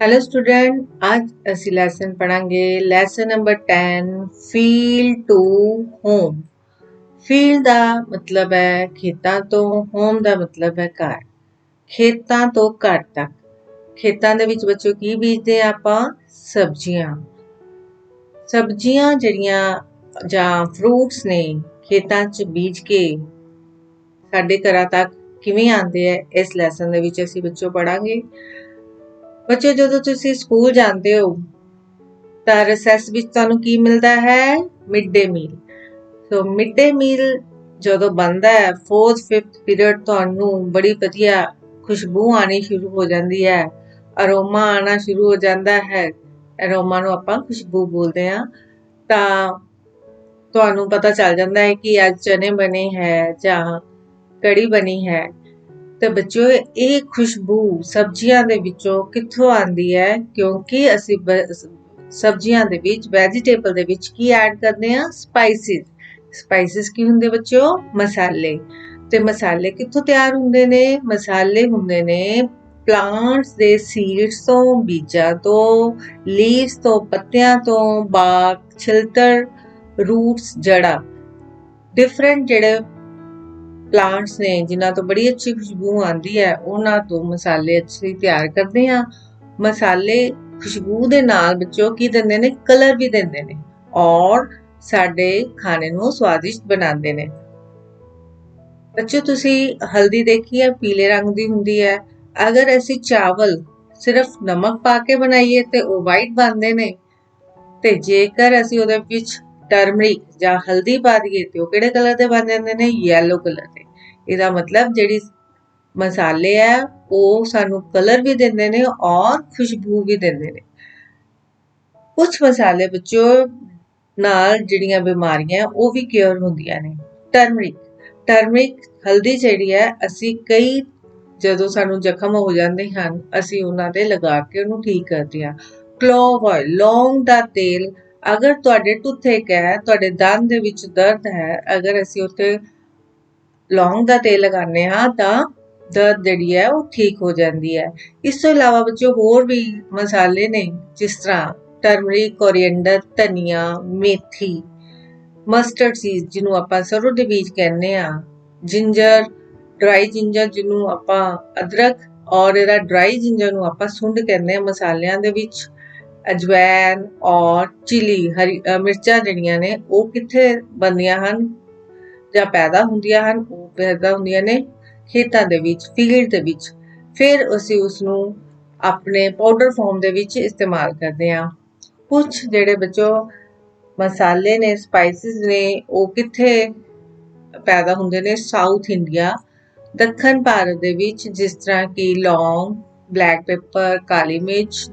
Hello student, आज ਅਸੀਂ lesson ਪੜਾਂਗੇ। Lesson number 10 field to home. Field ਦਾ ਮਤਲਬ ਹੈ ਖੇਤਾਂ ਤੋਂ, ਹੋਮ ਦਾ ਮਤਲਬ ਹੈ ਘਰ। ਖੇਤਾਂ ਤੋਂ ਘਰ ਤੱਕ। ਖੇਤਾਂ ਦੇ ਵਿੱਚ ਬੱਚੋ ਕੀ ਬੀਜਦੇ ਆ ਆਪਾਂ? ਸਬਜ਼ੀਆਂ। ਸਬਜ਼ੀਆਂ ਜਿਹੜੀਆਂ ਜਾਂ ਫਰੂਟਸ ਨੇ ਖੇਤਾਂ 'ਚ ਬੀਜ ਕੇ ਸਾਡੇ ਘਰਾਂ ਤੱਕ ਕਿਵੇਂ ਆਉਂਦੇ ਆ, ਇਸ ਲੈਸਨ ਦੇ ਵਿੱਚ ਅਸੀਂ ਬੱਚੋ ਪੜਾਂਗੇ। ਬੱਚੋ ਜਦੋਂ ਤੁਸੀਂ ਸਕੂਲ ਜਾਂਦੇ ਹੋ ਤਾਂ ਰਿਸੈਸ ਵਿੱਚ ਤੁਹਾਨੂੰ ਕੀ ਮਿਲਦਾ ਹੈ? ਮਿਡ ਡੇ ਮੀਲ। ਸੋ ਮਿਡ ਡੇ ਮੀਲ ਜਦੋਂ ਬਣਦਾ ਹੈ 4th 5th ਪੀਰੀਅਡ, ਤੁਹਾਨੂੰ ਬੜੀ ਵਧੀਆ ਖੁਸ਼ਬੂ ਆਣੀ ਸ਼ੁਰੂ ਹੋ ਜਾਂਦੀ ਹੈ, ਅਰੋਮਾ ਆਣਾ ਸ਼ੁਰੂ ਹੋ ਜਾਂਦਾ ਹੈ। ਅਰੋਮਾ ਨੂੰ ਆਪਾਂ ਖੁਸ਼ਬੂ ਬੋਲਦੇ ਹਾਂ। ਤਾਂ ਤੁਹਾਨੂੰ ਪਤਾ ਚੱਲ ਜਾਂਦਾ ਹੈ ਕਿ ਅੱਜ ਚਨੇ ਬਣੇ ਹੈ ਜਾਂ ਕੜੀ ਬਣੀ ਹੈ। ਤੇ ਬੱਚਿਓ, ਇਹ ਖੁਸ਼ਬੂ ਸਬਜ਼ੀਆਂ ਦੇ ਵਿੱਚੋਂ ਕਿੱਥੋਂ ਆਉਂਦੀ ਹੈ? ਕਿਉਂਕਿ ਅਸੀਂ ਸਬਜ਼ੀਆਂ ਦੇ ਵਿੱਚ, ਵੈਜੀਟੇਬਲ ਦੇ ਵਿੱਚ ਕੀ ਐਡ ਕਰਦੇ ਹਾਂ? ਸਪਾਈਸਿਸ। ਸਪਾਈਸਿਸ ਕੀ ਹੁੰਦੇ ਬੱਚਿਓ? ਮਸਾਲੇ। ਤੇ ਮਸਾਲੇ ਕਿੱਥੋਂ ਤਿਆਰ ਹੁੰਦੇ ਨੇ? ਮਸਾਲੇ ਹੁੰਦੇ ਨੇ ਪਲਾਂਟਸ ਦੇ ਸੀਡਸ ਤੋਂ, ਬੀਜਾਂ ਤੋਂ, ਲੀਵਸ ਤੋਂ, ਪੱਤਿਆਂ ਤੋਂ, ਬਾਕ, ਛਿਲਤਰ, ਰੂਟਸ, ਜੜ੍ਹਾਂ। ਡਿਫਰੈਂਟ ਜਿਹੜੇ ਪਲਾਂਟਸ ਨੇ ਜਿਨ੍ਹਾਂ ਤੋਂ ਬੜੀ ਅੱਛੀ ਖੁਸ਼ਬੂ ਆਉਂਦੀ ਹੈ, ਉਹਨਾਂ ਤੋਂ ਮਸਾਲੇ ਅਸੀਂ ਤਿਆਰ ਕਰਦੇ ਹਾਂ। ਮਸਾਲੇ ਖੁਸ਼ਬੂ ਦੇ ਨਾਲ ਬੱਚੋ ਕੀ ਦਿੰਦੇ ਨੇ? ਕਲਰ ਵੀ ਦਿੰਦੇ ਨੇ ਔਰ ਸਾਡੇ ਖਾਣੇ ਨੂੰ ਸਵਾਦਿਸ਼ਟ ਬਣਾਉਂਦੇ ਨੇ। ਬੱਚੋ, ਤੁਸੀਂ ਹਲਦੀ ਦੇਖੀ ਹੈ? ਪੀਲੇ ਰੰਗ ਦੀ ਹੁੰਦੀ ਹੈ। ਅਗਰ ਅਸੀਂ ਚਾਵਲ ਸਿਰਫ ਨਮਕ ਪਾ ਕੇ ਬਣਾਈਏ ਤੇ ਉਹ ਵਾਈਟ ਬਣਦੇ ਨੇ, ਤੇ ਜੇਕਰ ਅਸੀਂ ਉਹਦੇ ਵਿੱਚ ਟਰਮਰਿਕ ਜਾਂ ਹਲਦੀ ਪਾ ਦਈਏ ਤੇ ਉਹ ਕਿਹੜੇ ਕਲਰ ਦੇ ਬਣ ਜਾਂਦੇ ਨੇ? ਯੈਲੋ ਕਲਰ ਦੇ। ਇਹਦਾ ਮਤਲਬ ਜਿਹੜੀ ਮਸਾਲੇ ਆ ਉਹ ਸਾਨੂੰ ਕਲਰ ਵੀ ਦਿੰਦੇ ਨੇ ਔਰ ਖੁਸ਼ਬੂ ਵੀ ਦਿੰਦੇ ਨੇ। ਕੁਝ ਮਸਾਲੇ ਬੱਚੋ ਨਾਲ ਜਿਹੜੀਆਂ ਬਿਮਾਰੀਆਂ ਉਹ ਵੀ ਕਿਉਰ ਹੁੰਦੀਆਂ ਨੇ। ਟਰਮਰਿਕ ਹਲਦੀ ਜਿਹੜੀ ਹੈ, ਅਸੀਂ ਜਦੋਂ ਸਾਨੂੰ ਜ਼ਖਮ ਹੋ ਜਾਂਦੇ ਹਨ, ਅਸੀਂ ਉਹਨਾਂ ਤੇ ਲਗਾ ਕੇ ਉਹਨੂੰ ਠੀਕ ਕਰਦੇ ਹਾਂ। ਕਲੋਵ ਆਇਲ, ਲੌਂਗ ਦਾ ਤੇਲ। ਅਗਰ ਤੁਹਾਡੇ ਟੁੱਥੇਕ ਹੈ, ਤੁਹਾਡੇ ਦੰਦ ਦੇ ਵਿੱਚ ਦਰਦ ਹੈ, ਅਗਰ ਅਸੀਂ ਉੱਥੇ ਲੌਂਗ ਦਾ ਤੇਲ ਲਗਾਉਂਦੇ ਹਾਂ ਤਾਂ ਦਰਦ ਜਿਹੜੀ ਹੈ ਉਹ ਠੀਕ ਹੋ ਜਾਂਦੀ ਹੈ। ਇਸ ਤੋਂ ਇਲਾਵਾ ਬੱਚੋ ਹੋਰ ਵੀ ਮਸਾਲੇ ਨੇ, ਜਿਸ ਤਰ੍ਹਾਂ ਟਰਮਰਿਕ, ਕੋਰੀਐਂਡਰ, ਧਨੀਆ, ਮੇਥੀ, ਮਸਟਰਡ ਸੀਡ ਜਿਹਨੂੰ ਆਪਾਂ ਸਰੋਂ ਦੇ ਬੀਜ ਕਹਿੰਦੇ ਆ, ਜਿੰਜਰ, ਡਰਾਈ ਜਿੰਜਰ ਜਿਹਨੂੰ ਆਪਾਂ ਅਦਰਕ, ਔਰ ਇਹਦਾ ਡਰਾਈ ਜਿੰਜਰ ਨੂੰ ਆਪਾਂ ਸੁੰਡ ਕਹਿੰਦੇ ਆ ਮਸਾਲਿਆਂ ਦੇ ਵਿੱਚ। ਅਜਵੈਨ ਔਰ ਚਿਲੀ, ਹਰੀ ਮਿਰਚਾਂ ਜਿਹੜੀਆਂ ਨੇ ਉਹ ਕਿੱਥੇ ਬਣਦੀਆਂ ਹਨ ਜਾਂ ਪੈਦਾ ਹੁੰਦੀਆਂ ਹਨ? ਉਹ ਪੈਦਾ ਹੁੰਦੀਆਂ ਨੇ ਖੇਤਾਂ ਦੇ ਵਿੱਚ, ਫੀਲਡ ਦੇ ਵਿੱਚ। ਫਿਰ ਅਸੀਂ ਉਸਨੂੰ ਆਪਣੇ ਪਾਊਡਰ ਫਾਰਮ ਦੇ ਵਿੱਚ ਇਸਤੇਮਾਲ ਕਰਦੇ ਹਾਂ। ਕੁਝ ਜਿਹੜੇ ਬੱਚੋ ਮਸਾਲੇ ਨੇ, ਸਪਾਈਸਿਸ ਨੇ, ਉਹ ਕਿੱਥੇ ਪੈਦਾ ਹੁੰਦੇ ਨੇ? ਸਾਊਥ ਇੰਡੀਆ, ਦੱਖਣ ਭਾਰਤ ਦੇ ਵਿੱਚ, ਜਿਸ ਤਰ੍ਹਾਂ ਕਿ ਲੌਂਗ, ਬਲੈਕ ਪੈਪਰ, ਕਾਲੀ ਮਿਰਚ,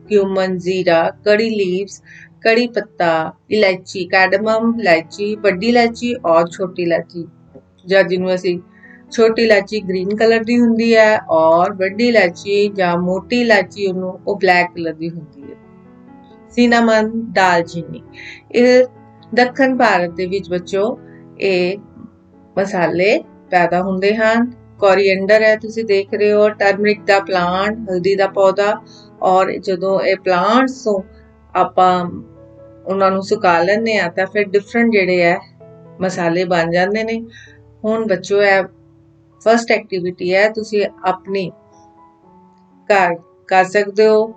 ਕਿਊਮਨ, ਜ਼ੀਰਾ, ਕੜੀ ਲੀਵਸ, ਕੜੀ ਪੱਤਾ, ਇਲਾਇਚੀ, ਕੈਡਮਮ, ਇਲਾਇਚੀ, ਵੱਡੀ ਇਲਾਇਚੀ ਔਰ ਛੋਟੀ ਇਲਾਇਚੀ, ਜਾਂ ਜਿਹਨੂੰ ਅਸੀਂ ਛੋਟੀ ਇਲਾਇਚੀ ਗ੍ਰੀਨ ਕਲਰ ਦੀ ਹੁੰਦੀ ਹੈ ਔਰ ਵੱਡੀ ਇਲਾਇਚੀ ਜਾਂ ਮੋਟੀ ਇਲਾਇਚੀ ਉਹਨੂੰ ਉਹ ਬਲੈਕ ਕਲਰ ਦੀ ਹੁੰਦੀ ਹੈ। ਸਿਨਾਮਨ, ਦਾਲਚੀਨੀ। ਇਹ ਦੱਖਣ ਭਾਰਤ ਦੇ ਵਿੱਚ ਬੱਚੋ ਇਹ ਮਸਾਲੇ ਪੈਦਾ ਹੁੰਦੇ ਹਨ। ਕੋਰੀਐਂਡਰ ਹੈ, ਤੁਸੀਂ ਦੇਖ ਰਹੇ ਹੋ, ਟਰਮਰਿਕ ਦਾ ਪਲਾਂਟ, ਹਲਦੀ ਦਾ ਪੌਦਾ। ਔਰ ਜਦੋਂ ਇਹ ਪਲਾਂਟਸ ਤੋਂ ਆਪਾਂ ਉਹਨਾਂ ਨੂੰ ਸੁਕਾ ਲੈਂਦੇ ਆ ਤਾਂ ਫਿਰ ਡਿਫਰੈਂਟ ਜਿਹੜੇ ਹੈ ਮਸਾਲੇ ਬਣ ਜਾਂਦੇ ਨੇ। ਹੁਣ ਬੱਚੋ ਇਹ ਫਸਟ ਐਕਟੀਵਿਟੀ ਹੈ, ਤੁਸੀਂ ਆਪਣੀ ਘਰ ਕਰ ਸਕਦੇ ਹੋ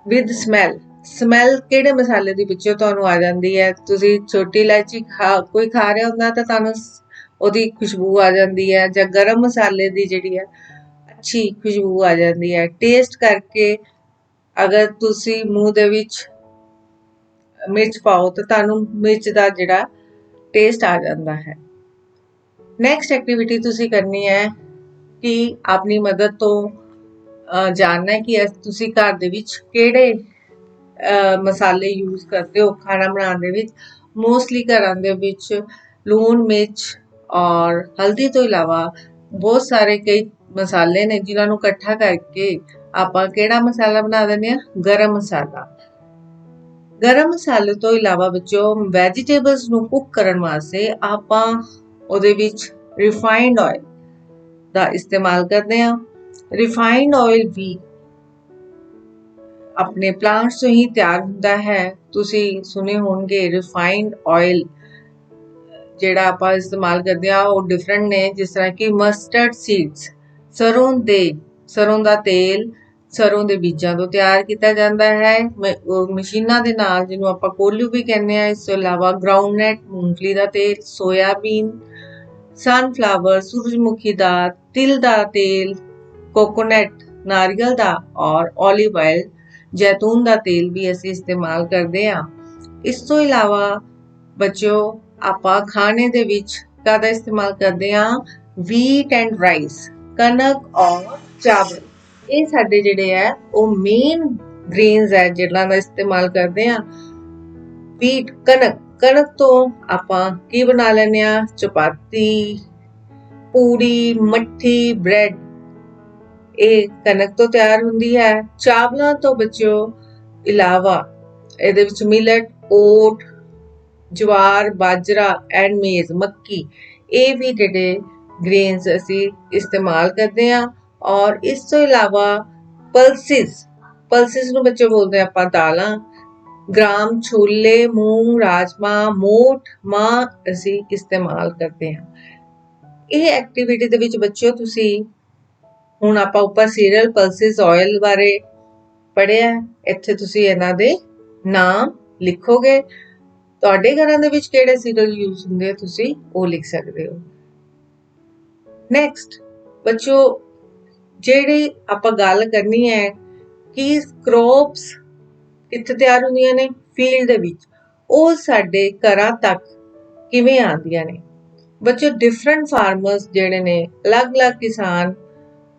ਵਿਦ ਸਮੈਲ ਕਿਹੜੇ ਮਸਾਲੇ ਦੀ ਵਿੱਚੋਂ ਤੁਹਾਨੂੰ ਆ ਜਾਂਦੀ ਹੈ? ਤੁਸੀਂ ਛੋਟੀ ਇਲਾਇਚੀ ਕੋਈ ਖਾ ਰਿਹਾ ਹੁੰਦਾ ਤਾਂ ਤੁਹਾਨੂੰ ਉਹਦੀ ਖੁਸ਼ਬੂ ਆ ਜਾਂਦੀ ਹੈ, ਜਾਂ ਗਰਮ ਮਸਾਲੇ ਦੀ ਜਿਹੜੀ ਹੈ ਅੱਛੀ ਖੁਸ਼ਬੂ ਆ ਜਾਂਦੀ ਹੈ। ਟੇਸਟ ਕਰਕੇ ਅਗਰ ਤੁਸੀਂ ਮੂੰਹ ਦੇ ਵਿੱਚ ਮਿਰਚ ਪਾਓ ਤਾਂ ਤੁਹਾਨੂੰ ਮਿਰਚ ਦਾ ਜਿਹੜਾ ਟੇਸਟ ਆ ਜਾਂਦਾ ਹੈ। ਨੈਕਸਟ ਐਕਟੀਵਿਟੀ ਤੁਸੀਂ ਕਰਨੀ ਹੈ ਕਿ ਆਪਣੀ ਮਦਦ ਤੋਂ ਜਾਣਨਾ ਹੈ ਕਿ ਤੁਸੀਂ ਘਰ ਦੇ ਵਿੱਚ ਕਿਹੜੇ ਮਸਾਲੇ ਯੂਜ਼ ਕਰਦੇ ਹੋ ਖਾਣਾ ਬਣਾਉਣ ਦੇ ਵਿੱਚ। ਮੋਸਟਲੀ ਘਰਾਂ ਦੇ ਵਿੱਚ ਲੂਣ, ਮਿਰਚ ਔਰ ਹਲਦੀ ਤੋਂ ਇਲਾਵਾ ਬਹੁਤ ਸਾਰੇ ਕਈ ਮਸਾਲੇ ਨੇ ਜਿਨ੍ਹਾਂ ਨੂੰ ਇਕੱਠਾ ਕਰਕੇ ਆਪਾਂ ਕਿਹੜਾ ਮਸਾਲਾ ਬਣਾ ਦਿੰਦੇ ਹਾਂ? ਗਰਮ ਮਸਾਲਾ। ਗਰਮ ਮਸਾਲੇ ਤੋਂ ਇਲਾਵਾ ਬੱਚੋ ਵੈਜੀਟੇਬਲਸ ਨੂੰ ਕੁੱਕ ਕਰਨ ਵਾਸਤੇ ਆਪਾਂ ਉਹਦੇ ਵਿੱਚ ਰਿਫਾਈਨਡ ਆਇਲ ਦਾ ਇਸਤੇਮਾਲ ਕਰਦੇ ਹਾਂ। ਰਿਫਾਈਨਡ ਆਇਲ ਵੀ ਆਪਣੇ ਪਲਾਂਟਸ ਤੋਂ ਹੀ ਤਿਆਰ ਹੁੰਦਾ ਹੈ। ਤੁਸੀਂ ਸੁਣੇ ਹੋਣਗੇ ਰਿਫਾਈਨਡ ਆਇਲ ਜਿਹੜਾ ਆਪਾਂ ਇਸਤੇਮਾਲ ਕਰਦੇ ਆ ਉਹ ਡਿਫਰੈਂਟ ਨੇ, ਜਿਸ ਤਰ੍ਹਾਂ ਕਿ ਮਸਟਰਡ ਸੀਡਸ, ਸਰੋਂ ਦਾ ਤੇਲ ਸਰੋਂ ਦੇ ਬੀਜਾਂ ਤੋਂ ਤਿਆਰ ਕੀਤਾ ਜਾਂਦਾ ਹੈ ਮਸ਼ੀਨਾਂ ਦੇ ਨਾਲ, ਜਿਹਨੂੰ ਆਪਾਂ ਕੋਲੂ ਵੀ ਕਹਿੰਦੇ ਆ। ਇਸ ਤੋਂ ਇਲਾਵਾ ਗਰਾਊਂਡਨਟ ਮੂੰਗਫਲੀ ਦਾ ਤੇਲ, ਸੋਇਆਬੀਨ, ਸਨਫਲਾਵਰ ਸੂਰਜਮੁਖੀ ਦਾ, ਤਿਲ ਦਾ ਤੇਲ, ਕੋਕੋਨਟ ਨਾਰੀਅਲ ਦਾ, ਔਰ ਓਲੀਵ ਆਇਲ ਜੈਤੂਨ ਦਾ ਤੇਲ ਵੀ ਅਸੀਂ ਇਸਤੇਮਾਲ ਕਰਦੇ ਆ। ਇਸ ਤੋਂ ਇਲਾਵਾ ਬੱਚਿਓ ਆਪਾਂ ਖਾਣੇ ਦੇ ਵਿੱਚ ਕਾਹਦਾ ਇਸਤੇਮਾਲ ਕਰਦੇ ਆ? ਵੀਟ ਐਂਡ ਰਾਈਸ, ਕਣਕ ਔਰ ਚਾਵਲ। ਇਹ ਸਾਡੇ ਜਿਹੜੇ ਹੈ ਉਹ ਮੇਨ ਗ੍ਰੇਨਸ ਹੈ ਜਿਹਨਾਂ ਦਾ ਇਸਤੇਮਾਲ ਕਰਦੇ ਆ। ਵੀਟ ਕਣਕ ਤੋਂ ਆਪਾਂ ਕੀ ਬਣਾ ਲੈਂਦੇ ਆ? ਚਪਾਤੀ, ਪੂੜੀ, ਮੱਠੀ, ਬ੍ਰੈਡ, ਇਹ ਕਣਕ ਤੋਂ ਤਿਆਰ ਹੁੰਦੀ ਹੈ। ਚਾਵਲਾਂ ਤੋਂ ਬੱਚਿਓ ਇਲਾਵਾ ਇਹਦੇ ਵਿੱਚ ਮਿਲਟ, ਓਟ, ਜਵਾਰ, ਬਾਜਰਾ ਐਂਡ ਮੇਜ਼, ਮੱਕੀ, ਇਹ ਵੀ ਜਿਹੜੇ ਗ੍ਰੇਨਸ ਅਸੀਂ ਇਸਤੇਮਾਲ ਕਰਦੇ ਆ। ਔਰ ਇਸ ਤੋਂ ਇਲਾਵਾ ਪਲਸਿਸ ਨੂੰ ਬੱਚੇ ਬੋਲਦੇ ਆਪਾਂ ਦਾਲਾਂ, ਗ੍ਰਾਮ, ਛੋਲੇ, ਮੂੰਗ, ਰਾਜਮਾ, ਮੋਠ, ਮਾਂ ਅਸੀਂ ਇਸਤੇਮਾਲ ਕਰਦੇ ਹਾਂ। ਇਹ ਐਕਟੀਵਿਟੀ ਦੇ ਵਿੱਚ ਬੱਚਿਓ ਤੁਸੀਂ ਹੁਣ ਆਪਾਂ ਉੱਪਰ ਸੀਰੀਅਲ, ਪਲਸਿਸ, ਆਇਲ ਬਾਰੇ ਪੜ੍ਹਿਆ। ਇੱਥੇ ਤੁਸੀਂ ਇਹਨਾਂ ਦੇ ਨਾਮ ਲਿਖੋਗੇ। ਤੁਹਾਡੇ ਘਰਾਂ ਦੇ ਵਿੱਚ ਕਿਹੜੇ ਸੀਰੀਅਲ ਯੂਜ਼ ਹੁੰਦੇ ਆ ਤੁਸੀਂ ਉਹ ਲਿਖ ਸਕਦੇ ਹੋ। ਨੈਕਸਟ ਬੱਚਿਓ ਜਿਹੜੀ ਆਪਾਂ ਗੱਲ ਕਰਨੀ ਹੈ ਕਿ ਕ੍ਰੌਪਸ ਕਿੱਥੇ ਤਿਆਰ ਹੁੰਦੀਆਂ ਨੇ? ਫੀਲਡ ਦੇ ਵਿੱਚ। ਉਹ ਸਾਡੇ ਘਰਾਂ ਤੱਕ ਕਿਵੇਂ ਆਉਂਦੀਆਂ ਨੇ? ਬੱਚਿਓ ਡਿਫਰੈਂਟ ਫਾਰਮਰਸ ਜਿਹੜੇ ਨੇ, ਅਲੱਗ-ਅਲੱਗ ਕਿਸਾਨ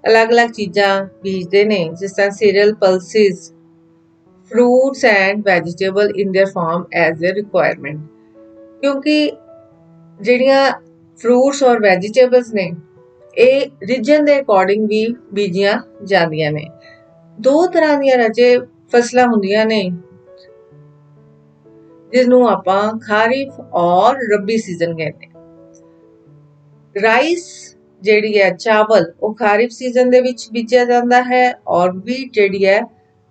ਅਲੱਗ-ਅਲੱਗ ਚੀਜ਼ਾਂ ਬੀਜਦੇ ਨੇ, ਜਿਸ ਤਰ੍ਹਾਂ serial, pulses, fruits and vegetable in their farm as a requirement। ਕਿਉਂਕਿ ਜਿਹੜੀਆਂ fruits ਔਰ vegetables ਨੇ ਇਹ ਰੀਜਨ ਦੇ ਅਕੋਰਡਿੰਗ ਵੀ ਬੀਜੀਆਂ ਜਾਂਦੀਆਂ ਨੇ। ਦੋ ਤਰ੍ਹਾਂ ਦੀਆਂ ਰਾਜੇ ਫਸਲਾਂ ਹੁੰਦੀਆਂ ਨੇ ਜਿਹਨੂੰ ਆਪਾਂ ਖਾਰਿਫ ਔਰ ਰੱਬੀ ਸੀਜ਼ਨ ਕਹਿੰਦੇ ਹਾਂ। ਰਾਈਸ ਜਿਹੜੀ ਹੈ, ਚਾਵਲ, ਉਹ ਖਾਰਿਫ ਸੀਜ਼ਨ ਦੇ ਵਿੱਚ ਬੀਜਿਆ ਜਾਂਦਾ ਹੈ ਔਰ ਵੀਟ ਜਿਹੜੀ ਹੈ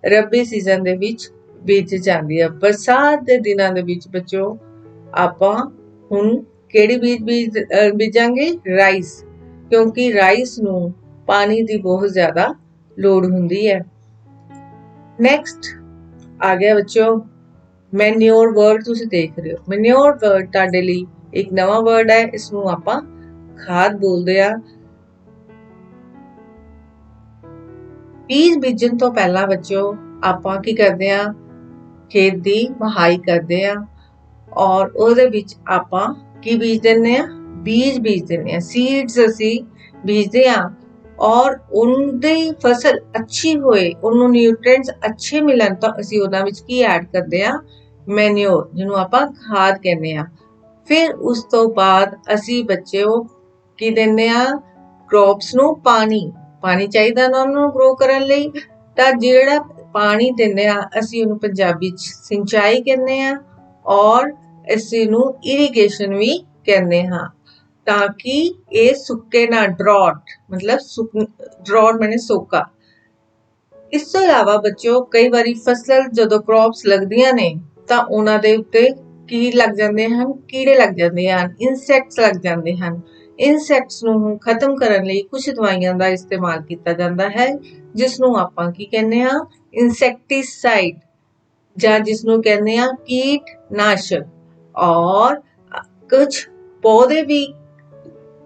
ਰੱਬੀ ਸੀਜ਼ਨ ਦੇ ਵਿੱਚ ਬੀਜ ਜਾਂਦੀ ਹੈ। ਬਰਸਾਤ ਦੇ ਦਿਨਾਂ ਦੇ ਵਿੱਚ ਬੱਚਿਓ ਆਪਾਂ ਹੁਣ ਕਿਹੜੀ ਬੀਜ ਬੀਜਾਂਗੇ? ਰਾਈਸ, ਕਿਉਂਕਿ ਰਾਈਸ ਨੂੰ ਪਾਣੀ ਦੀ ਬਹੁਤ ਜ਼ਿਆਦਾ ਲੋੜ ਹੁੰਦੀ ਹੈ। ਨੈਕਸਟ ਆ ਗਿਆ ਬੱਚਿਓ ਮੈਨਿਓਰ ਵਰਡ। ਤੁਸੀਂ ਦੇਖ ਰਹੇ ਹੋ ਮੈਨਿਓਰ ਵਰਡ ਤੁਹਾਡੇ ਲਈ ਇੱਕ ਨਵਾਂ ਵਰਡ ਹੈ। ਇਸ ਨੂੰ ਆਪਾਂ ਖਾਦ ਬੋਲਦੇ ਆ। ਬੀਜ ਬੀਜਣ ਤੋਂ ਪਹਿਲਾਂ ਬੱਚਿਓ ਆਪਾਂ ਕੀ ਕਰਦੇ ਆ? ਖੇਤ ਦੀ ਵਹਾਈ ਕਰਦੇ ਆ ਔਰ ਉਹਦੇ ਵਿੱਚ ਆਪਾਂ ਕੀ ਬੀਜ ਦਿੰਦੇ ਆ? ਬੀਜ ਬੀਜ ਦਿੰਦੇ ਆ, ਸੀਡਸ ਅਸੀਂ ਬੀਜਦੇ ਆ ਔਰ ਉਹਦੀ ਫਸਲ ਅੱਛੀ ਹੋਏ, ਉਹਨੂੰ ਨਿਊਟ੍ਰੀਐਂਟਸ ਅੱਛੇ ਮਿਲਣ ਤਾਂ ਅਸੀਂ ਉਹਨਾਂ ਵਿੱਚ ਕੀ ਐਡ ਕਰਦੇ ਆ? ਮੈਨਿਓਰ, ਜਿਹਨੂੰ ਆਪਾਂ ਖਾਦ ਕਹਿੰਦੇ ਆ। ਫਿਰ ਉਸ ਤੋਂ ਬਾਅਦ ਅਸੀਂ ਬੱਚਿਓ ਕੀ ਦਿੰਦੇ ਆ? ਕ੍ਰੌਪਸ ਨੂੰ ਪਾਣੀ ਚਾਹੀਦਾ ਨਾ ਉਹਨੂੰ ਗਰੋ ਕਰਨ ਲਈ। ਤਾਂ ਜਿਹੜਾ ਪਾਣੀ ਦਿੰਦੇ ਆ ਅਸੀਂ ਉਹਨੂੰ ਪੰਜਾਬੀ ਚ ਸਿੰਚਾਈ ਕਹਿੰਦੇ ਆ ਔਰ ਅਸੀਂ ਨੂੰ ਇਰੀਗੇਸ਼ਨ ਵੀ ਕਹਿੰਦੇ ਹਾਂ, ਤਾਂ ਕਿ ਇਹ ਸੁੱਕੇ ਨਾ। ਡਰੌਟ ਮੈਨੇ ਸੋਕਾ। ਇਸ ਤੋਂ ਇਲਾਵਾ ਬੱਚਿਓ ਕਈ ਵਾਰੀ ਫਸਲ ਜਦੋਂ ਕ੍ਰੌਪਸ ਲੱਗਦੀਆਂ ਨੇ ਤਾਂ ਉਹਨਾਂ ਦੇ ਉੱਤੇ ਕੀ ਲੱਗ ਜਾਂਦੇ ਹਨ? ਕੀੜੇ ਲੱਗ ਜਾਂਦੇ ਹਨ, ਇਨਸੈਕਟਸ ਲੱਗ ਜਾਂਦੇ ਹਨ। ਇਨਸੈਕਟਸ ਨੂੰ ਖਤਮ ਕਰਨ ਲਈ ਕੁਝ ਦਵਾਈਆਂ ਦਾ ਇਸਤੇਮਾਲ ਕੀਤਾ ਜਾਂਦਾ ਹੈ, ਜਿਸ ਨੂੰ ਆਪਾਂ ਕੀ ਕਹਿੰਦੇ ਆ? ਇਨਸੈਕਟੀਸਾਈਡ, ਜਾਂ ਜਿਸ ਨੂੰ ਕਹਿੰਦੇ ਆ ਕੀਟਨਾਸ਼ਕ। ਔਰ ਕੁਝ ਪੌਦੇ ਵੀ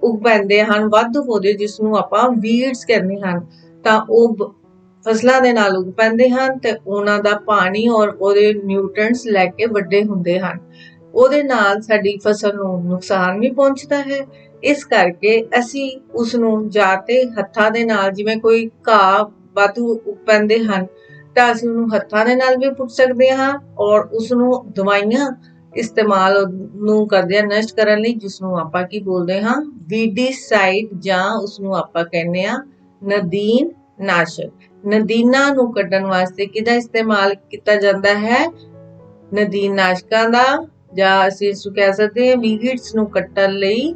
ਉਗ ਪੈਂਦੇ ਹਨ, ਵਾਧੂ ਪੌਦੇ, ਜਿਸ ਨੂੰ ਆਪਾਂ ਵੀਡਸ ਕਹਿੰਦੇ ਹਨ। ਤਾਂ ਉਹ ਫਸਲਾਂ ਦੇ ਨਾਲ ਉਗ ਪੈਂਦੇ ਹਨ ਤੇ ਉਹਨਾਂ ਦਾ ਪਾਣੀ ਔਰ ਉਹਦੇ ਨਿਊਟ੍ਰੀਐਂਟਸ ਲੈ ਕੇ ਵੱਡੇ ਹੁੰਦੇ ਹਨ। ਉਹਦੇ ਨਾਲ ਸਾਡੀ ਫਸਲ ਨੂੰ ਨੁਕਸਾਨ ਵੀ ਪਹੁੰਚਦਾ ਹੈ। ਇਸ ਕਰਕੇ ਅਸੀਂ ਉਸ ਨੂੰ ਜਾਂ ਤੇ ਹੱਥਾਂ ਦੇ ਨਾਲ, ਜਿਵੇਂ ਕੋਈ ਘਾਹ ਵਾਧੂ ਉਗ ਪੈਂਦੇ ਹਨ ਤਾਂ ਅਸੀਂ ਉਹਨੂੰ ਹੱਥਾਂ ਦੇ ਨਾਲ ਵੀ ਪੁੱਟ ਸਕਦੇ ਹਾਂ ਔਰ ਉਸ ਨੂੰ ਦਵਾਈਆਂ ਇਸਤੇਮਾਲ ਨੂੰ ਕਰਦੇ ਹਾਂ ਨਸ਼ਟ ਕਰਨ ਲਈ, ਜਿਸ ਨੂੰ ਆਪਾਂ ਕੀ ਬੋਲਦੇ ਹਾਂ? ਵੀਡੀਸਾਈਡ, ਜਾਂ ਉਸ ਨੂੰ ਆਪਾਂ ਕਹਿੰਦੇ ਆ ਨਦੀਨ ਨਾਸ਼ਕ। ਨਦੀਨਾਂ ਨੂੰ ਕੱਢਣ ਵਾਸਤੇ ਕਿਹਦਾ ਇਸਤੇਮਾਲ ਕੀਤਾ ਜਾਂਦਾ ਹੈ? ਨਦੀਨ ਨਾਸ਼ਕਾਂ ਦਾ, ਜਾਂ ਅਸੀਂ ਇਸ ਨੂੰ ਕਹਿ ਸਕਦੇ ਹਾਂ ਵੀਡਸ ਨੂੰ ਕੱਢਣ ਲਈ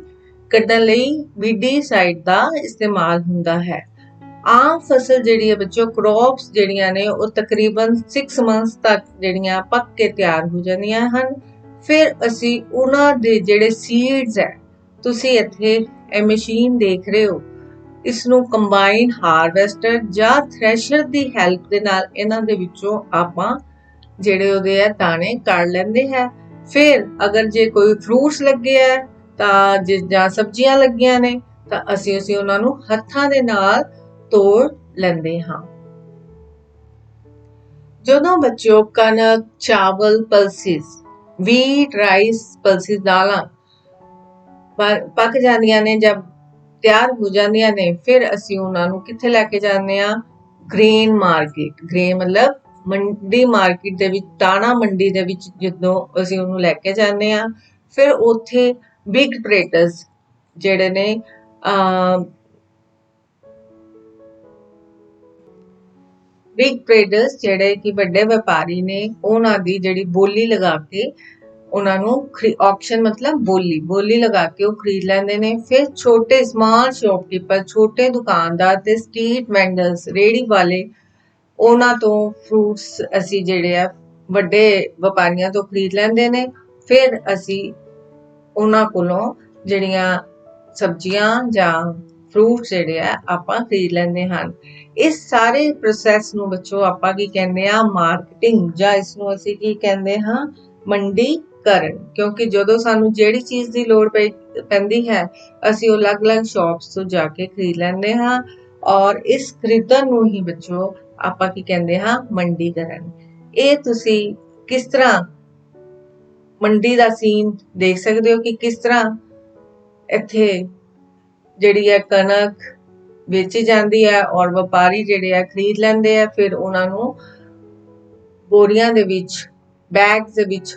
ਵੀਡੀਸਾਈਡ ਦਾ ਇਸਤੇਮਾਲ ਹੁੰਦਾ ਹੈ। ਆਮ ਫਸਲ ਜਿਹੜੀ ਹੈ ਬੱਚਿਓ ਕ੍ਰੌਪਸ ਜਿਹੜੀਆਂ ਨੇ ਉਹ ਤਕਰੀਬਨ 6 ਮੰਥਸ ਤੱਕ ਜਿਹੜੀਆਂ ਪੱਕ ਕੇ ਤਿਆਰ ਹੋ ਜਾਂਦੀਆਂ ਹਨ। ਫਿਰ ਅਸੀਂ ਉਹਨਾਂ ਦੇ ਜਿਹੜੇ ਸੀਡਸ ਹੈ, ਤੁਸੀਂ ਇੱਥੇ ਇਹ ਮਸ਼ੀਨ ਦੇਖ ਰਹੇ ਹੋ, ਇਸ ਨੂੰ ਕੰਬਾਈਨ ਹਾਰਵੈਸਟਰ ਜਾਂ ਥ੍ਰੈਸ਼ਰ ਦੀ ਹੈਲਪ ਦੇ ਨਾਲ ਇਹਨਾਂ ਦੇ ਵਿੱਚੋਂ ਆਪਾਂ ਜਿਹੜੇ ਉਹਦੇ ਆ ਦਾਣੇ ਕੱਢ ਲੈਂਦੇ ਹੈ। ਫਿਰ ਅਗਰ ਜੇ ਕੋਈ ਫਰੂਟਸ ਲੱਗੇ ਆ ਤਾਂ ਜਾਂ ਸਬਜ਼ੀਆਂ ਲੱਗੀਆਂ ਨੇ ਤਾਂ ਅਸੀਂ ਉਹਨਾਂ ਨੂੰ ਹੱਥਾਂ ਦੇ ਨਾਲ ਤੋੜ ਲੈਂਦੇ ਹਾਂ। ਜਦੋਂ ਬੱਚਿਓ ਕਣਕ, ਚਾਵਲ, ਪਲਸਿਸ, ਵੀਟ, ਰਾਈਸ, ਪਲਸਿਸ, ਦਾਲਾਂ ਪੱਕ ਜਾਂਦੀਆਂ ਨੇ, ਜਦ ਤਿਆਰ ਹੋ ਜਾਂਦੀਆਂ ਨੇ, ਫਿਰ ਅਸੀਂ ਉਹਨਾਂ ਨੂੰ ਕਿੱਥੇ ਲੈ ਕੇ ਜਾਂਦੇ ਆ? Grain market. ਗ੍ਰੇਨ ਮਤਲਬ ਮੰਡੀ ਮਾਰਕੀਟ ਦੇ ਵਿੱਚ, ਦਾਣਾ ਮੰਡੀ ਦੇ ਵਿੱਚ ਜਦੋਂ ਅਸੀਂ ਉਹਨੂੰ ਲੈ ਕੇ ਜਾਂਦੇ ਆ, ਫਿਰ ਉੱਥੇ ਬਿਗ ਟ੍ਰੇਡਰਸ ਜਿਹੜੇ ਨੇ ਬਿਗ ਟ੍ਰੇਡਰਸ ਜਿਹੜੇ ਕਿ ਵੱਡੇ ਵਪਾਰੀ ਨੇ, ਉਹਨਾਂ ਦੀ ਜਿਹੜੀ ਬੋਲੀ ਲਗਾ ਕੇ ਉਹਨਾਂ ਨੂੰ ਆਕਸ਼ਨ ਮਤਲਬ ਬੋਲੀ ਲਗਾ ਕੇ ਉਹ ਖਰੀਦ ਲੈਂਦੇ ਨੇ। ਫਿਰ ਛੋਟੇ ਸਮਾਲ ਸ਼ੌਪਕੀਪਰ, ਛੋਟੇ ਦੁਕਾਨਦਾਰ ਤੇ ਸਟਰੀਟ ਵੈਂਡਰਸ, ਰੇਹੜੀ ਵਾਲੇ, ਉਹਨਾਂ ਤੋਂ ਫਰੂਟਸ ਅਸੀਂ ਜਿਹੜੇ ਆ ਵੱਡੇ ਵਪਾਰੀਆਂ ਤੋਂ ਖਰੀਦ ਲੈਂਦੇ ਨੇ। ਫਿਰ ਅਸੀਂ ਉਹਨਾਂ ਕੋਲੋਂ ਜਿਹੜੀਆਂ ਸਬਜ਼ੀਆਂ ਜਾਂ ਫਰੂਟਸ ਜਿਹੜੇ ਆ ਆਪਾਂ ਖਰੀਦ ਲੈਂਦੇ ਹਨ। ਇਸ ਸਾਰੇ ਪ੍ਰੋਸੈਸ ਨੂੰ ਬੱਚੋ ਆਪਾਂ ਕੀ ਕਹਿੰਦੇ ਆ? ਮਾਰਕੀਟਿੰਗ, ਜਾਂ ਇਸ ਨੂੰ ਅਸੀਂ ਕੀ ਕਹਿੰਦੇ ਹਾਂ? ਮੰਡੀਕਰਨ। ਕਿਉਂਕਿ ਜਦੋਂ ਸਾਨੂੰ ਜਿਹੜੀ ਚੀਜ਼ ਦੀ ਲੋੜ ਪੈਂਦੀ ਹੈ, ਅਸੀਂ ਉਹ ਅਲੱਗ-ਅਲੱਗ ਸ਼ਾਪਸ ਤੋਂ ਜਾ ਕੇ ਖਰੀਦ ਲੈਂਦੇ ਹਾਂ, ਔਰ ਇਸ ਖਰੀਦਣ ਨੂੰ ਹੀ ਬੱਚੋ ਆਪਾਂ ਕੀ ਕਹਿੰਦੇ ਹਾਂ? ਮੰਡੀਕਰਨ। ਇਹ ਤੁਸੀਂ ਕਿਸ ਤਰ੍ਹਾਂ ਮੰਡੀ ਦਾ ਸੀਨ ਦੇਖ ਸਕਦੇ ਹੋ ਕਿ ਕਿਸ ਤਰ੍ਹਾਂ ਇੱਥੇ ਜਿਹੜੀ ਹੈ ਕਣਕ ਵੇਚੀ ਜਾਂਦੀ ਹੈ ਔਰ ਵਪਾਰੀ ਜਿਹੜੇ ਆ ਖਰੀਦ ਲੈਂਦੇ ਆ। ਫਿਰ ਉਹਨਾਂ ਨੂੰ ਬੋਰੀਆਂ ਦੇ ਵਿੱਚ, ਬੈਗਸ ਦੇ ਵਿੱਚ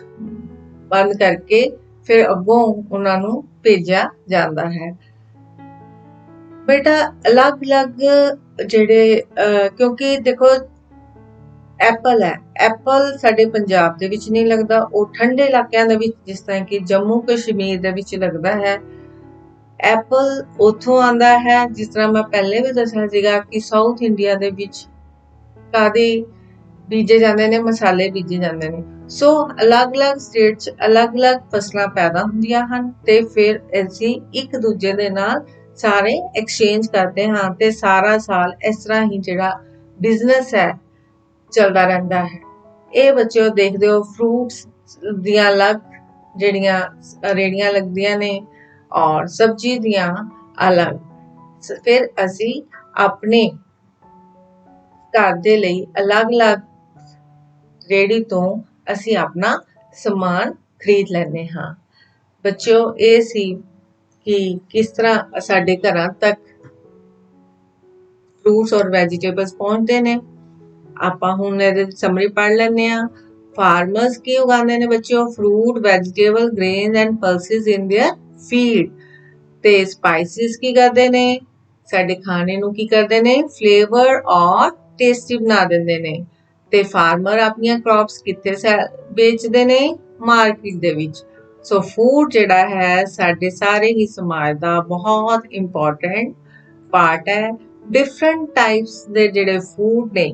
ਬੰਦ ਕਰਕੇ ਫਿਰ ਅੱਗੋਂ ਉਹਨਾਂ ਨੂੰ ਭੇਜਿਆ ਜਾਂਦਾ ਹੈ। ਬੇਟਾ ਅਲੱਗ-ਅਲੱਗ ਜਿਹੜੇ ਕਿਉਂਕਿ ਦੇਖੋ ਐਪਲ ਹੈ, ਐਪਲ ਸਾਡੇ ਪੰਜਾਬ ਦੇ ਵਿੱਚ ਨਹੀਂ ਲੱਗਦਾ, ਉਹ ਠੰਡੇ ਇਲਾਕਿਆਂ ਦੇ ਵਿੱਚ ਜਿਸ ਤਰ੍ਹਾਂ ਕਿ ਜੰਮੂ ਕਸ਼ਮੀਰ ਦੇ ਵਿੱਚ ਲੱਗਦਾ ਹੈ। ਐਪਲ ਉੱਥੋਂ ਆਉਂਦਾ ਹੈ, ਜਿਸ ਤਰ੍ਹਾਂ ਮੈਂ ਪਹਿਲੇ ਵੀ ਦੱਸਿਆ ਸੀਗਾ ਕਿ ਸਾਊਥ ਇੰਡੀਆ ਦੇ ਵਿੱਚ ਕਾਦੇ ਬੀਜੇ ਜਾਂਦੇ ਨੇ, ਮਸਾਲੇ ਬੀਜੇ ਜਾਂਦੇ ਨੇ। ਸੋ ਅਲੱਗ-ਅਲੱਗ ਸਟੇਟ 'ਚ ਅਲੱਗ-ਅਲੱਗ ਫਸਲਾਂ ਪੈਦਾ ਹੁੰਦੀਆਂ ਹਨ ਤੇ ਫਿਰ ਅਸੀਂ ਇੱਕ ਦੂਜੇ ਦੇ ਨਾਲ ਸਾਰੇ ਐਕਸਚੇਂਜ ਕਰਦੇ ਹਾਂ ਤੇ ਸਾਰਾ ਸਾਲ ਇਸ ਤਰ੍ਹਾਂ ਹੀ ਜਿਹੜਾ ਬਿਜ਼ਨਸ ਹੈ ਚੱਲਦਾ ਰਹਿੰਦਾ ਹੈ। ਇਹ ਬੱਚਿਓ ਦੇਖਦੇ ਹੋ ਫਰੂਟਸ ਦੀਆਂ ਅਲੱਗ ਜਿਹੜੀਆਂ ਰੇੜੀਆਂ ਲੱਗਦੀਆਂ ਨੇ ਔਰ ਸਬਜ਼ੀ ਦੀਆਂ ਅਲੱਗ। ਫਿਰ ਅਸੀਂ ਆਪਣੇ ਘਰ ਦੇ ਲਈ ਅਲੱਗ-ਅਲੱਗ ਰੇੜੀ ਤੋਂ ਅਸੀਂ ਆਪਣਾ ਸਮਾਨ ਖਰੀਦ ਲੈਂਦੇ ਹਾਂ। ਬੱਚਿਓ ਇਹ ਸੀ ਕਿ ਕਿਸ ਤਰ੍ਹਾਂ ਸਾਡੇ ਘਰਾਂ ਤੱਕ ਫਰੂਟਸ ਔਰ ਵੈਜੀਟੇਬਲਸ ਪਹੁੰਚਦੇ ਨੇ। ਆਪਾਂ ਹੁਣ ਇਹਦੇ ਸਮਰੀ ਪੜ੍ਹ ਲੈਂਦੇ ਆ। ਫਾਰਮਰਸ ਕੀ ਉਗਾਉਂਦੇ ਨੇ ਬੱਚਿਓ? Fruit, vegetable, grain and pulses in there field. ਤੇ ਸਪਾਈਸਿਸ ਕੀ ਕਰਦੇ ਨੇ? ਸਾਡੇ ਖਾਣੇ ਨੂੰ ਕੀ ਕਰਦੇ ਨੇ? ਫਲੇਵਰ ਔਰ ਟੇਸਟੀ ਬਣਾ ਦਿੰਦੇ ਨੇ। ਤੇ ਫਾਰਮਰ ਆਪਣੀਆਂ ਕ੍ਰੌਪਸ ਕਿੱਥੇ ਵੇਚਦੇ ਨੇ? ਮਾਰਕੀਟ ਦੇ ਵਿੱਚ। ਸੋ ਫੂਡ ਜਿਹੜਾ ਹੈ ਸਾਡੇ ਸਾਰੇ ਹੀ ਸਮਾਜ ਦਾ ਬਹੁਤ ਇੰਪੋਰਟੈਂਟ ਪਾਰਟ ਹੈ। ਡਿਫਰੈਂਟ ਟਾਈਪਸ ਦੇ ਜਿਹੜੇ ਫੂਡ ਨੇ,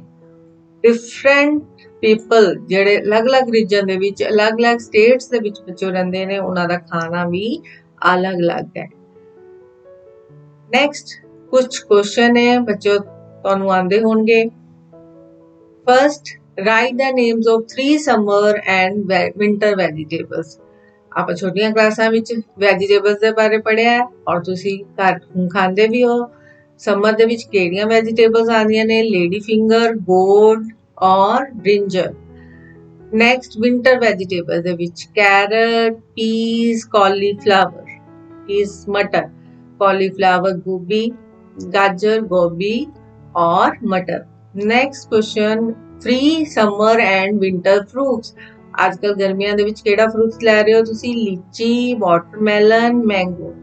ਡਿਫਰੈਂਟ ਪੀਪਲ ਜਿਹੜੇ ਅਲੱਗ-ਅਲੱਗ ਰੀਜਨ ਦੇ ਵਿੱਚ, ਅਲੱਗ-ਅਲੱਗ ਸਟੇਟਸ ਦੇ ਵਿੱਚ ਬੱਚੋ ਰਹਿੰਦੇ ਨੇ, ਉਹਨਾਂ ਦਾ ਖਾਣਾ ਵੀ ਅਲੱਗ-ਅਲੱਗ ਹੈ। ਨੈਕਸਟ ਕੁਝ ਕੁਐਸਚਨ ਹੈ ਬੱਚੋ ਤੁਹਾਨੂੰ ਆਉਂਦੇ ਹੋਣਗੇ। First, right the names of 3 summer and winter vegetables. ਆਪਾਂ ਛੋਟੀਆਂ ਕਲਾਸਾਂ ਵਿੱਚ ਵੈਜੀਟੇਬਲਸ ਦੇ ਬਾਰੇ ਪੜ੍ਹਿਆ ਔਰ ਤੁਸੀਂ ਘਰ ਖਾਂਦੇ ਵੀ ਹੋ। ਸਮਰ ਦੇ ਵਿੱਚ ਕਿਹੜੀਆਂ ਵੈਜੀਟੇਬਲਸ ਆਉਂਦੀਆਂ ਨੇ? ਲੇਡੀ ਫਿੰਗਰ, ਗੋਰਡ ਔਰ ਬ੍ਰਿੰਜਲ। ਨੈਕਸਟ ਵਿੰਟਰ ਵੈਜੀਟੇਬਲ ਦੇ ਵਿੱਚ ਕੈਰਟ, ਪੀਸ, ਕਾਲੀਫਲਾਵਰ, ਪੀਸ ਮਟਰ, ਕਾਲੀਫਲਾਵਰ ਗੋਭੀ, ਗਾਜਰ ਗੋਭੀ ਔਰ ਮਟਰ। Next question, 3 summer and winter fruits. ਅੱਜ ਕੱਲ ਗਰਮੀਆਂ ਦੇ ਵਿੱਚ ਕਿਹੜਾ ਫਰੂਟਸ ਲੈ ਰਹੇ ਹੋ ਤੁਸੀਂ? ਲੀਚੀ, ਵਾਟਰਮੈਲਨ, ਮੈਂਗੋ।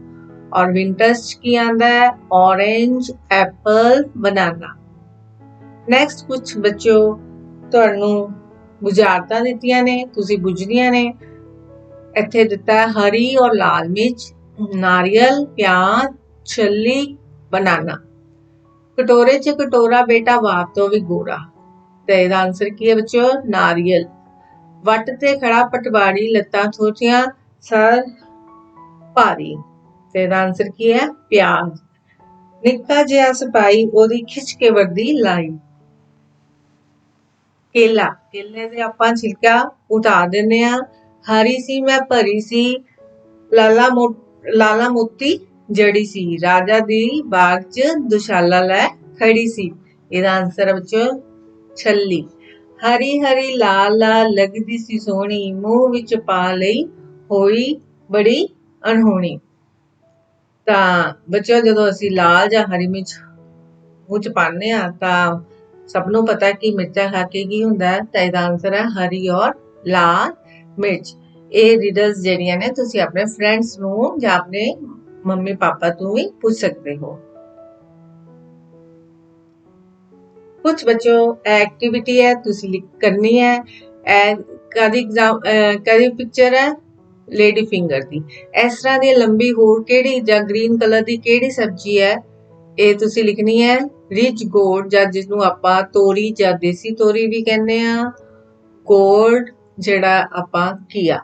ਔਰ ਵਿੰਟਰਸ 'ਚ ਕੀ ਆਉਂਦਾ ਹੈ? ਔਰੇਂਜ, ਐਪਲ, ਬਨਾਨਾ। ਨੈਕਸਟ ਕੁਝ ਬੱਚਿਓ ਤੁਹਾਨੂੰ ਬੁਝਾਰਤਾਂ ਦਿੱਤੀਆਂ ਨੇ, ਤੁਸੀਂ ਬੁਝਦੀਆਂ ਨੇ। ਇੱਥੇ ਦਿੱਤਾ ਹੈ ਹਰੀ ਔਰ ਲਾਲ ਮਿਰਚ, ਨਾਰੀਅਲ, ਪਿਆਜ਼, ਛੱਲੀ, ਬਨਾਨਾ। कटोरे च कटोरा बेटा बाप तो भी गोरा। तो इसका आंसर की है बच्चों? नारियल। वट ते खड़ा पटवारी, लत्तां छोटियां सर भारी। तो इसका आंसर की है? प्याज। निक्का जिहा सिपाही ओदी खिच के वर्दी लाई। केला। केले दे आपां छिलका उतार दिंदे आ। हरी सी मैं भरी सी, लाला मोती जड़ी सी, राजा दी बाग च दुशाला लै खड़ी सी। ਇਹਦਾ आंसर है बच्चों छल्ली। हरी हरी लाल लाल लगदी सी सोहनी, मूंह विच पा लई होई बड़ी अनहोनी। ਤਾਂ ਬੱਚਿਓ ਜਦੋਂ ਅਸੀਂ ਲਾਲ ਜਾਂ ਹਰੀ ਮਿਰਚ ਮੂੰਹ ਚ ਪਾਉਂਦੇ ਆ ਤਾਂ ਸਭ ਨੂੰ ਪਤਾ ਕਿ ਮਿਰਚਾਂ ਖਾ ਕੇ ਕੀ ਹੁੰਦਾ ਹੈ, ਤਾਂ ਇਹਦਾ ਆਨਸਰ ਹੈ ਹਰੀ ਔਰ ਲਾਲ ਮਿਰਚ। ਇਹ ਰੀਡਲਸ ਜਿਹੜੀਆਂ ਨੇ ਤੁਸੀਂ ਆਪਣੇ ਫਰੈਂਡਸ ਨੂੰ ਜਾਂ ਆਪਣੇ ਮੰਮੀ ਪਾਪਾ ਤੋਂ ਵੀ ਪੁੱਛ ਸਕਦੇ ਹੋ। ਕੁਝ ਬੱਚੋ ਐਕਟੀਵਿਟੀ ਹੈ ਤੁਸੀਂ ਕਰਨੀ ਹੈ। ਕਦੀ ਪਿਕਚਰ ਹੈ ਲੇਡੀ ਫਿੰਗਰ ਦੀ। ਇਸ ਤਰ੍ਹਾਂ ਦੀ ਲੰਬੀ ਹੋਰ ਕਿਹੜੀ ਜਾਂ ਗ੍ਰੀਨ ਕਲਰ ਦੀ ਕਿਹੜੀ ਸਬਜ਼ੀ ਹੈ, ਇਹ ਤੁਸੀਂ ਲਿਖਣੀ ਹੈ। ਰਿਚ ਗੋਰਡ ਜਾਂ ਜਿਸਨੂੰ ਆਪਾਂ ਤੋਰੀ ਜਾਂ ਦੇਸੀ ਤੋਰੀ ਵੀ ਕਹਿੰਦੇ ਆ, ਗੋਰਡ ਜਿਹੜਾ ਆਪਾਂ ਘੀਆ।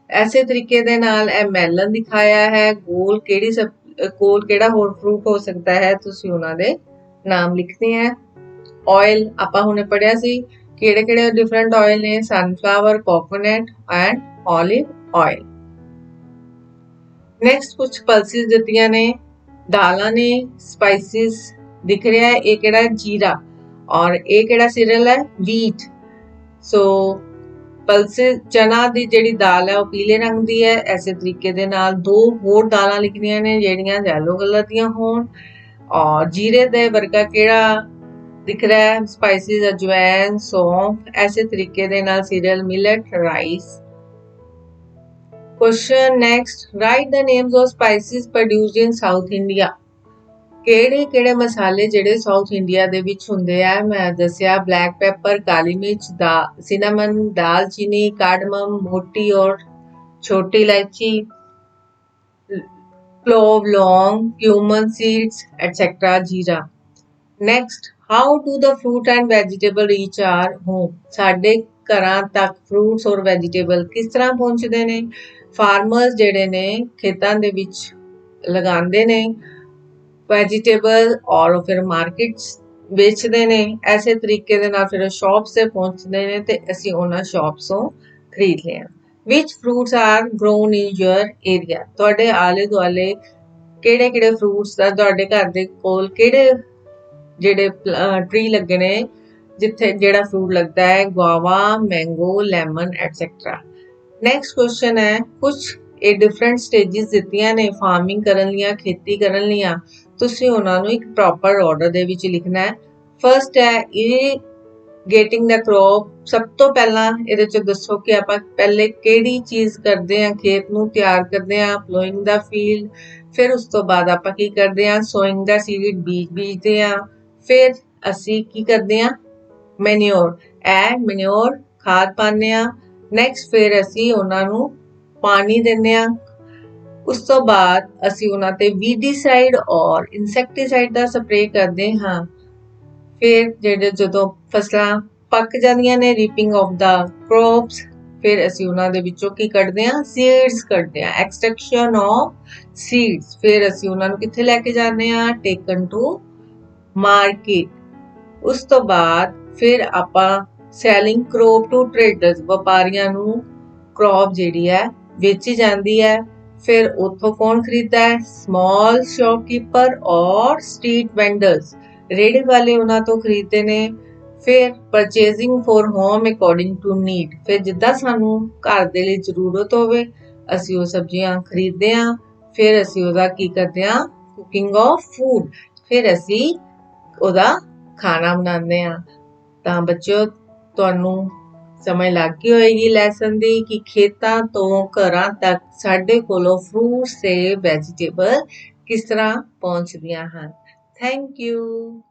ਐਸੇ ਤਰੀਕੇ ਦੇ ਨਾਲ ਇਹ ਮੈਲਨ ਦਿਖਾਇਆ ਹੈ। ਗੋਲ ਕਿਹੜਾ ਹੋਰ ਫਰੂਟ ਹੋ ਸਕਦਾ ਹੈ, ਤੁਸੀਂ ਉਹਨਾਂ ਦੇ ਨਾਮ ਲਿਖਣੇ ਹੈ। ਆਇਲ ਆਪਾਂ ਹੁਣੇ ਪੜਿਆ ਸੀ ਕਿਹੜੇ ਕਿਹੜੇ ਡਿਫਰੈਂਟ ਆਇਲ ਨੇ, sunflower, coconut and olive oil। Next ਕੁਝ ਪਲਸਿਸ ਦਿੱਤੀਆਂ ਨੇ, ਦਾਲਾਂ ਨੇ, ਸਪਾਈਸਿਸ ਦਿਖ ਰਿਹਾ ਹੈ, ਇਹ ਕਿਹੜਾ ਜੀਰਾ, ਔਰ ਇਹ ਕਿਹੜਾ ਸੀਰੀਅਲ ਹੈ, ਵੀਟ। ਸੋ ਪਲਸਿਸ ਚਨਾ ਦੀ ਜਿਹੜੀ ਦਾਲ ਹੈ ਉਹ ਪੀਲੇ ਰੰਗ ਦੀ ਹੈ। ਐਸੇ ਤਰੀਕੇ ਦੇ ਨਾਲ ਦੋ ਹੋਰ ਦਾਲਾਂ ਲਿਖਣੀਆਂ ਨੇ ਜਿਹੜੀਆਂ ਯੈਲੋ ਕਲਰ ਦੀਆਂ ਹੋਣ। ਔਰ ਜੀਰੇ ਦੇ ਵਰਗਾ ਕਿਹੜਾ दिख रहा है, स्पाइसेस अजवैन, सौंफ। ऐसे तरीके दे नाल serial millet, rice. Question next, right the names of spices produced in south India. ਕਿਹੜੇ ਮਸਾਲੇ ਜਿਹੜੇ ਸਾਊਥ ਇੰਡੀਆ ਦੇ ਵਿੱਚ ਹੁੰਦੇ ਆ। ਮੈਂ ਦੱਸਿਆ ਬਲੈਕ ਪੈਪਰ, ਕਾਲੀ ਮਿਰਚ, ਸਿਨਾਮਨ, ਦਾਲਚੀਨੀ, ਕਾਰਡਮਮ, ਮੋਟੀ ਔਰ ਛੋਟੀ ਇਲਾਇਚੀ, क्लोव, लौंग, क्यूमन सीड्स एटसेट्रा, जीरा। Next, how do the fruit and vegetable reach our home. साडे घरां तक फ्रूट्स और वैजीटेबल किस तरह पहुंचते ने। फार्मर्स ਜਿਹੜੇ ਨੇ ਖੇਤਾਂ ਦੇ ਵਿੱਚ ਲਗਾਉਂਦੇ ਨੇ ਵੈਜੀਟੇਬਲ ਔਰ ਫਿਰ ਮਾਰਕੀਟਸ ਵੇਚਦੇ ਨੇ। ਐਸੇ ਤਰੀਕੇ ਦੇ ਨਾਲ ਫਿਰ ਸ਼ਾਪਸ ਤੇ ਪਹੁੰਚਦੇ ਨੇ ਤੇ ਅਸੀਂ ਉਹਨਾਂ ਸ਼ਾਪਸ ਤੋਂ ਖਰੀਦ ਲਿਆ। Which fruits are grown in your area. ਤੁਹਾਡੇ ਆਲੇ ਦੁਆਲੇ ਕਿਹੜੇ ਕਿਹੜੇ ਫਰੂਟਸ ਦਾ, ਤੁਹਾਡੇ ਘਰ ਦੇ ਕੋਲ ਕਿਹੜੇ ਜਿਹੜੇ ਟਰੀ ਲੱਗੇ ਨੇ ਜਿੱਥੇ ਜਿਹੜਾ ਫਰੂਟ ਲੱਗਦਾ ਹੈ, ਗੁਆਵਾ, mango, lemon et cetera. Next question ਹੈ, ਕੁਝ ਇਹ ਡਿਫਰੈਂਟ ਸਟੇजेस ਦਿੱਤੀਆਂ ਨੇ ਫਾਰਮਿੰਗ ਕਰਨ ਲੀਆਂ, ਖੇਤੀ ਕਰਨ ਲੀਆਂ। ਤੁਸੀਂ ਉਹਨਾਂ ਨੂੰ ਇੱਕ ਪ੍ਰੋਪਰ ਆਰਡਰ ਦੇ ਵਿੱਚ ਲਿਖਣਾ ਹੈ। ਫਰਸਟ ਹੈ ਇਰੀਗੇਟਿੰਗ ਦਾ ਕ੍ਰੌਪ। ਸਭ ਤੋਂ ਪਹਿਲਾਂ ਇਹਦੇ ਚ ਦੱਸੋ ਕਿ ਆਪਾਂ ਪਹਿਲੇ ਕਿਹੜੀ ਚੀਜ਼ ਕਰਦੇ ਹਾਂ, ਖੇਤ ਨੂੰ ਤਿਆਰ ਕਰਦੇ ਹਾਂ, ਪਲੋਇੰਗ ਦਾ ਫੀਲਡ। ਫਿਰ ਉਸ ਤੋਂ ਬਾਅਦ ਆਪਾਂ ਕੀ ਕਰਦੇ ਹਾਂ, ਸੋਇੰਗ ਦਾ ਸੀਡ, ਬੀਜ ਬੀਜਦੇ ਹਾਂ। ਫਿਰ ਅਸੀਂ ਕੀ ਕਰਦੇ ਹਾਂ, ਮੈਨਿਓਰ, ਮੈਨਿਓਰ ਖਾਦ ਪਾਉਂਦੇ ਹਾਂ। ਨੈਕਸਟ ਫਿਰ ਅਸੀਂ ਉਹਨਾਂ ਨੂੰ ਪਾਣੀ ਦਿੰਦੇ ਹਾਂ। ਉਸ ਤੋਂ ਬਾਅਦ ਅਸੀਂ ਉਹਨਾਂ ਤੇ ਵੀਡੀਸਾਈਡ ਔਰ ਇਨਸੈਕਟੀਸਾਈਡ ਦਾ ਸਪਰੇਅ ਕਰਦੇ ਹਾਂ। ਫਿਰ ਜਦੋਂ ਫਸਲਾਂ ਪੱਕ ਜਾਂਦੀਆਂ ਨੇ, ਰੀਪਿੰਗ ਆਫ ਦਾ ਕ੍ਰੌਪਸ, ਫਿਰ ਅਸੀਂ ਉਹਨਾਂ ਦੇ ਵਿੱਚੋਂ ਕੀ ਕੱਢਦੇ ਹਾਂ, ਸੀਡਸ ਕੱਢਦੇ ਹਾਂ, ਐਕਸਟ੍ਰੈਕਸ਼ਨ ਆਫ ਸੀਡਸ। ਫਿਰ ਅਸੀਂ ਉਹਨਾਂ ਨੂੰ ਕਿੱਥੇ ਲੈ ਕੇ ਜਾਂਦੇ ਹਾਂ, ਟੇਕਨ ਟੂ ਮਾਰਕੀਟ। ਉਸ ਤੋਂ ਬਾਅਦ ਫਿਰ ਆਪਾਂ ਸੈਲਿੰਗ ਕ੍ਰੌਪ ਟੂ ਟ੍ਰੇਡਰਸ, ਵਪਾਰੀਆਂ ਨੂੰ ਕ੍ਰੌਪ ਜਿਹੜੀ ਹੈ ਵੇਚੀ ਜਾਂਦੀ ਹੈ। ਫਿਰ ਉੱਥੋਂ ਕੌਣ ਖਰੀਦਦਾ ਹੈ, ਸਮਾਲ ਸ਼ੌਪਕੀਪਰ ਔਰ ਸਟਰੀਟ ਵੈਂਡਰਸ, ਰੇਹੜੀ ਵਾਲੇ ਉਹਨਾਂ ਤੋਂ ਖਰੀਦਦੇ ਨੇ। ਫਿਰ purchasing for home according to need. ਫਿਰ ਜਿੱਦਾਂ ਸਾਨੂੰ ਘਰ ਦੇ ਲਈ ਜ਼ਰੂਰਤ ਹੋਵੇ ਅਸੀਂ ਉਹ ਸਬਜ਼ੀਆਂ ਖਰੀਦਦੇ ਹਾਂ। ਫਿਰ ਅਸੀਂ ਉਹਦਾ ਕੀ ਕਰਦੇ ਹਾਂ, ਕੁਕਿੰਗ ਆਫ ਫੂਡ, ਫਿਰ ਅਸੀਂ ਉਹਦਾ ਖਾਣਾ ਬਣਾਉਂਦੇ ਹਾਂ। ਤਾਂ ਬੱਚਿਓ ਤੁਹਾਨੂੰ ਸਮਝ ਲੱਗ ਗਈ ਹੋਏਗੀ ਲੈਸਨ ਦੀ ਕਿ ਖੇਤਾਂ ਤੋਂ ਘਰਾਂ ਤੱਕ ਸਾਡੇ ਕੋਲੋਂ ਫਰੂਟਸ ਤੇ ਵੈਜੀਟੇਬਲ ਕਿਸ ਤਰ੍ਹਾਂ ਪਹੁੰਚਦੀਆਂ ਹਨ। Thank you.